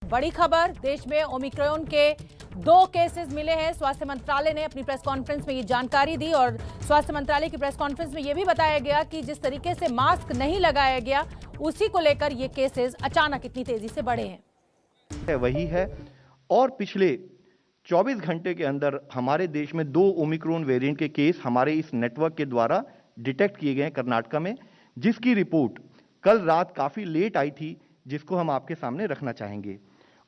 बड़ी खबर, देश में ओमिक्रॉन के 2 केसेस मिले हैं। स्वास्थ्य मंत्रालय ने अपनी प्रेस कॉन्फ्रेंस में ये जानकारी दी और स्वास्थ्य मंत्रालय की प्रेस कॉन्फ्रेंस में यह भी बताया गया कि जिस तरीके से मास्क नहीं लगाया गया, उसी को लेकर ये केसेस अचानक इतनी तेजी से बढ़े हैं। वही है और पिछले 24 घंटे के अंदर हमारे देश में 2 ओमिक्रॉन वेरिएंट के केस हमारे इस नेटवर्क के द्वारा डिटेक्ट किए गए कर्नाटक में, जिसकी रिपोर्ट कल रात काफी लेट आई थी, जिसको हम आपके सामने रखना चाहेंगे।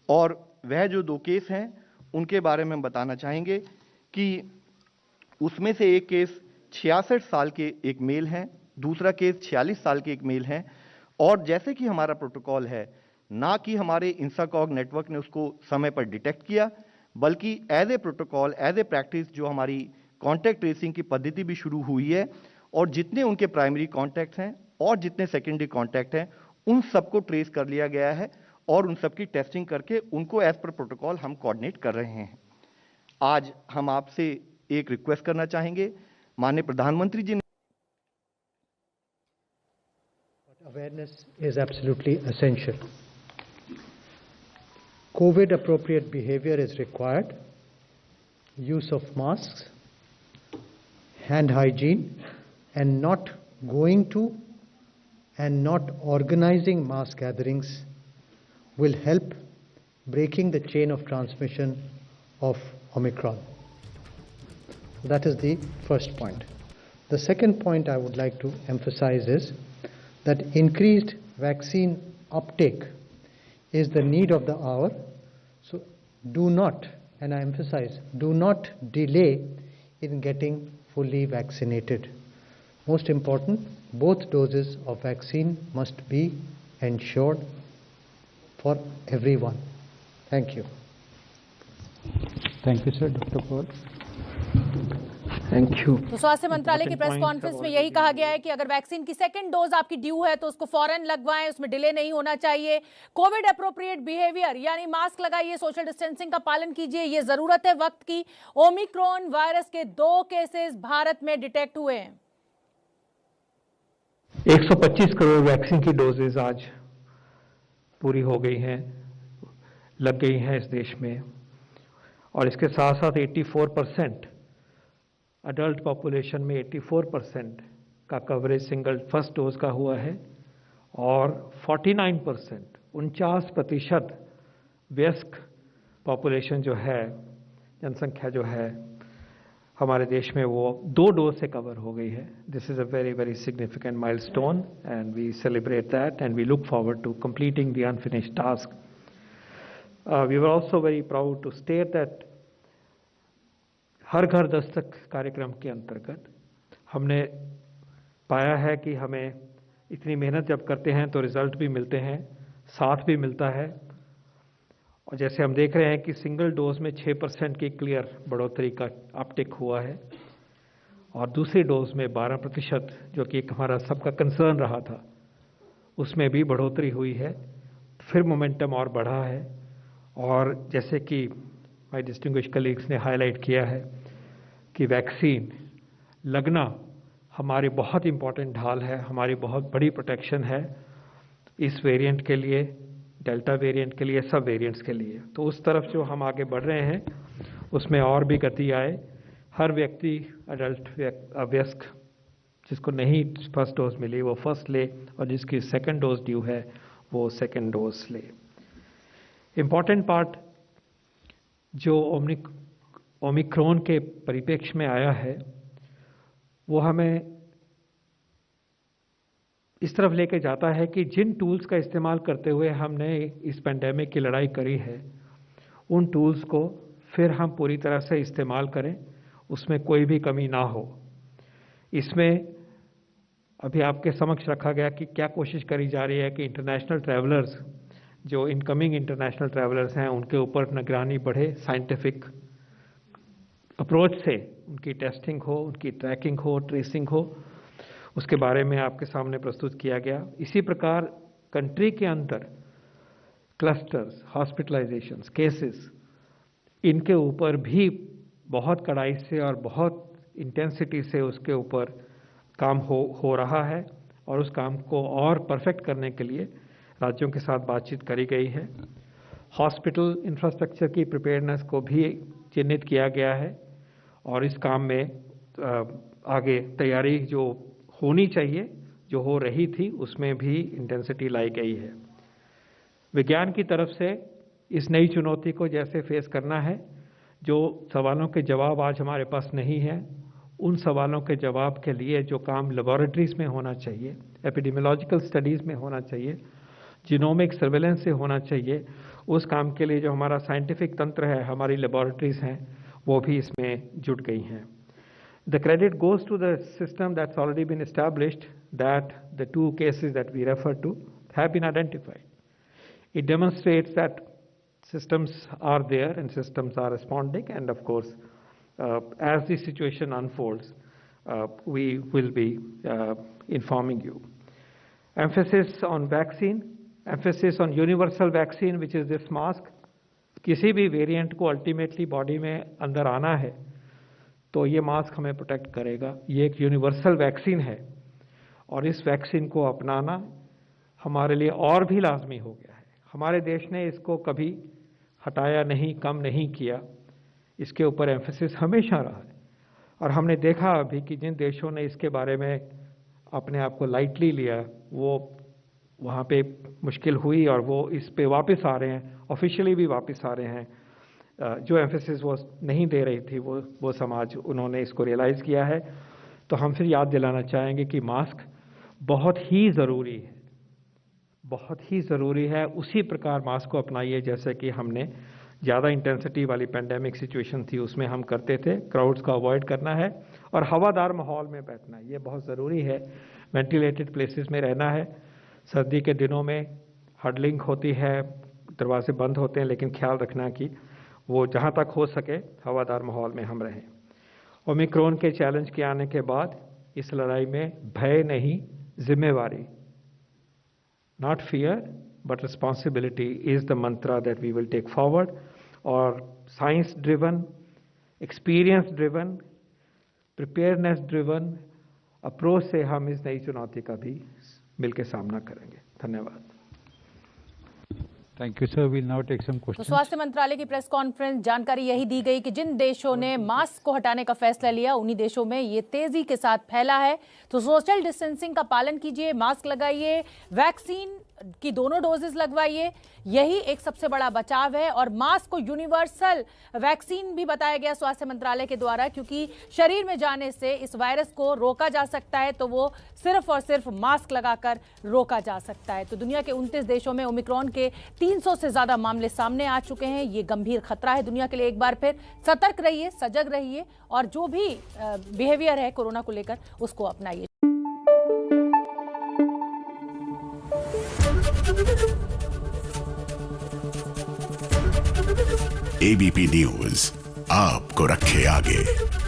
और वह जो 2 केस हैं उनके बारे में हम बताना चाहेंगे कि उसमें से एक केस 66 साल के एक मेल हैं, दूसरा केस 46 साल के एक मेल हैं। और जैसे कि हमारा प्रोटोकॉल है, ना कि हमारे इंसाकॉग नेटवर्क ने उसको समय पर डिटेक्ट किया, बल्कि as a protocol, as a practice जो हमारी कॉन्टैक्ट ट्रेसिंग की पद्धति भी शुरू हुई है और जितने उनके प्राइमरी कॉन्टैक्ट हैं और जितने सेकेंडरी कॉन्टैक्ट हैं उन सबको ट्रेस कर लिया गया है और उन सबकी टेस्टिंग करके उनको एज पर प्रोटोकॉल हम कोऑर्डिनेट कर रहे हैं। आज हम आपसे एक रिक्वेस्ट करना चाहेंगे, माननीय प्रधानमंत्री जी। Awareness is absolutely essential. COVID appropriate behavior is required. Use of masks, hand hygiene, and not going to and not organizing mass gatherings will help breaking the chain of transmission of Omicron. That is the first point. The second point I would like to emphasize is that increased vaccine uptake is the need of the hour. So do not, and I emphasize, do not delay in getting fully vaccinated. Most important, both doses of vaccine must be ensured for everyone. Thank you. Thank you, sir. Dr. Paul. Thank you. तो स्वास्थ्य मंत्रालय की press conference में यही कहा गया है कि अगर वैक्सीन की सेकंड डोज आपकी ड्यू है तो उसको फौरन लगवाएं, उसमें डिले नहीं होना चाहिए। कोविड अप्रोप्रिएट बिहेवियर यानी मास्क लगाइए, सोशल डिस्टेंसिंग का पालन कीजिए, ये जरूरत है वक्त की। ओमिक्रॉन वायरस के 2 केसेस भारत में डिटेक्ट हुए हैं। 125 करोड़ वैक्सीन की डोजेज आज पूरी हो गई हैं, लग गई हैं इस देश में, और इसके साथ साथ 84% अडल्ट पॉपुलेशन में 84% का कवरेज सिंगल फर्स्ट डोज का हुआ है और 49% वयस्क पॉपुलेशन जो है, जनसंख्या जो है हमारे देश में, वो 2 डोज से कवर हो गई है। This is a very very significant milestone and we celebrate that and we look forward to completing the unfinished task. We were also very proud to state that हर घर दस्तक कार्यक्रम के अंतर्गत हमने पाया है कि हमें इतनी मेहनत जब करते हैं तो रिजल्ट भी मिलते हैं, साथ भी मिलता है। और जैसे हम देख रहे हैं कि सिंगल डोज में 6% की क्लियर बढ़ोतरी का अपटिक हुआ है और दूसरी डोज में 12%, जो कि एक हमारा सबका कंसर्न रहा था, उसमें भी बढ़ोतरी हुई है। फिर मोमेंटम और बढ़ा है। और जैसे कि माय डिस्टिंग्विश्ड कलीग्स ने हाईलाइट किया है कि वैक्सीन लगना हमारी बहुत इंपॉर्टेंट ढाल है, हमारी बहुत बड़ी प्रोटेक्शन है इस वेरिएंट के लिए, डेल्टा वेरिएंट के लिए, सब वेरिएंट्स के लिए। तो उस तरफ जो हम आगे बढ़ रहे हैं उसमें और भी गति आए। हर व्यक्ति, अडल्ट वयस्क, जिसको नहीं फर्स्ट डोज मिली वो फर्स्ट ले और जिसकी सेकंड डोज ड्यू है वो सेकंड डोज ले। इम्पॉर्टेंट पार्ट जो ओमिक्रॉन के परिप्रेक्ष्य में आया है वो हमें इस तरफ लेके जाता है कि जिन टूल्स का इस्तेमाल करते हुए हमने इस पेंडेमिक की लड़ाई करी है, उन टूल्स को फिर हम पूरी तरह से इस्तेमाल करें, उसमें कोई भी कमी ना हो। इसमें अभी आपके समक्ष रखा गया कि क्या कोशिश करी जा रही है कि इंटरनेशनल ट्रैवलर्स, जो इनकमिंग इंटरनेशनल ट्रैवलर्स हैं, उनके ऊपर निगरानी बढ़े, साइंटिफिक अप्रोच से उनकी टेस्टिंग हो, उनकी ट्रैकिंग हो, ट्रेसिंग हो, उसके बारे में आपके सामने प्रस्तुत किया गया। इसी प्रकार कंट्री के अंदर क्लस्टर्स, हॉस्पिटलाइजेशंस, केसेस, इनके ऊपर भी बहुत कड़ाई से और बहुत इंटेंसिटी से उसके ऊपर काम हो रहा है और उस काम को और परफेक्ट करने के लिए राज्यों के साथ बातचीत करी गई है। हॉस्पिटल इंफ्रास्ट्रक्चर की प्रिपेयरनेस को भी चिन्हित किया गया है और इस काम में आगे तैयारी जो होनी चाहिए, जो हो रही थी, उसमें भी इंटेंसिटी लाई गई है। विज्ञान की तरफ से इस नई चुनौती को जैसे फेस करना है, जो सवालों के जवाब आज हमारे पास नहीं है, उन सवालों के जवाब के लिए जो काम लेबोरेटरीज में होना चाहिए, एपिडेमियोलॉजिकल स्टडीज़ में होना चाहिए, जीनोमिक सर्वेलेंस से होना चाहिए, उस काम के लिए जो हमारा साइंटिफिक तंत्र है, हमारी लेबोरेटरीज हैं, वो भी इसमें जुट गई हैं। The credit goes to the system that's already been established, that the 2 cases that we refer to have been identified. It demonstrates that systems are there and systems are responding, and of course, as the situation unfolds, we will be informing you. Emphasis on vaccine, emphasis on universal vaccine, which is this mask. किसी भी variant को ultimately body में अंदर आना है तो ये mask हमें प्रोटेक्ट करेगा। ये एक यूनिवर्सल वैक्सीन है और इस वैक्सीन को अपनाना हमारे लिए और भी लाजमी हो गया है। हमारे देश ने इसको कभी हटाया नहीं, कम नहीं किया, इसके ऊपर एम्फेसिस हमेशा रहा है। और हमने देखा अभी कि जिन देशों ने इसके बारे में अपने आप को लाइटली लिया, वो वहाँ पे मुश्किल हुई और वो इस पे वापस आ रहे हैं, ऑफिशियली भी वापस आ रहे हैं। जो एम्फेसिस वो नहीं दे रही थी, वो समाज, उन्होंने इसको रियलाइज़ किया है। तो हम फिर याद दिलाना चाहेंगे कि मास्क बहुत ही ज़रूरी है, बहुत ही ज़रूरी है। उसी प्रकार मास्क को अपनाइए जैसे कि हमने ज़्यादा इंटेंसिटी वाली पेंडेमिक सिचुएशन थी उसमें हम करते थे। क्राउड्स को अवॉइड करना है और हवादार माहौल में बैठना है, ये बहुत ज़रूरी है। वेंटिलेटेड प्लेसेस में रहना है। सर्दी के दिनों में हडलिंग होती है, दरवाजे बंद होते हैं, लेकिन ख्याल रखना कि वो जहाँ तक हो सके हवादार माहौल में हम रहें। ओमिक्रॉन के चैलेंज के आने के बाद इस लड़ाई में भय नहीं, जिम्मेवारी, not fear but responsibility is the mantra that we will take forward। और science driven, experience driven, preparedness driven approach से हम इस नई चुनौती का भी मिलकर सामना करेंगे। धन्यवाद। Thank you sir. Will now take some questions. तो स्वास्थ्य मंत्रालय की प्रेस कॉन्फ्रेंस जानकारी यही दी गई कि जिन देशों ने मास्क को हटाने का फैसला लिया, उन्हीं देशों में ये तेजी के साथ फैला है। तो सोशल डिस्टेंसिंग का पालन कीजिए, मास्क लगाइए, वैक्सीन की दोनों डोजेस लगवाइए, यही एक सबसे बड़ा बचाव है। और मास्क को यूनिवर्सल वैक्सीन भी बताया गया स्वास्थ्य मंत्रालय के द्वारा, क्योंकि शरीर में जाने से इस वायरस को रोका जा सकता है, तो वो सिर्फ और सिर्फ मास्क लगाकर रोका जा सकता है। तो दुनिया के 29 देशों में ओमिक्रॉन के 300 से ज्यादा मामले सामने आ चुके हैं। ये गंभीर खतरा है दुनिया के लिए। एक बार फिर सतर्क रहिए, सजग रहिए और जो भी बिहेवियर है कोरोना को लेकर उसको अपनाइए। एबीपी न्यूज आपको रखे आगे।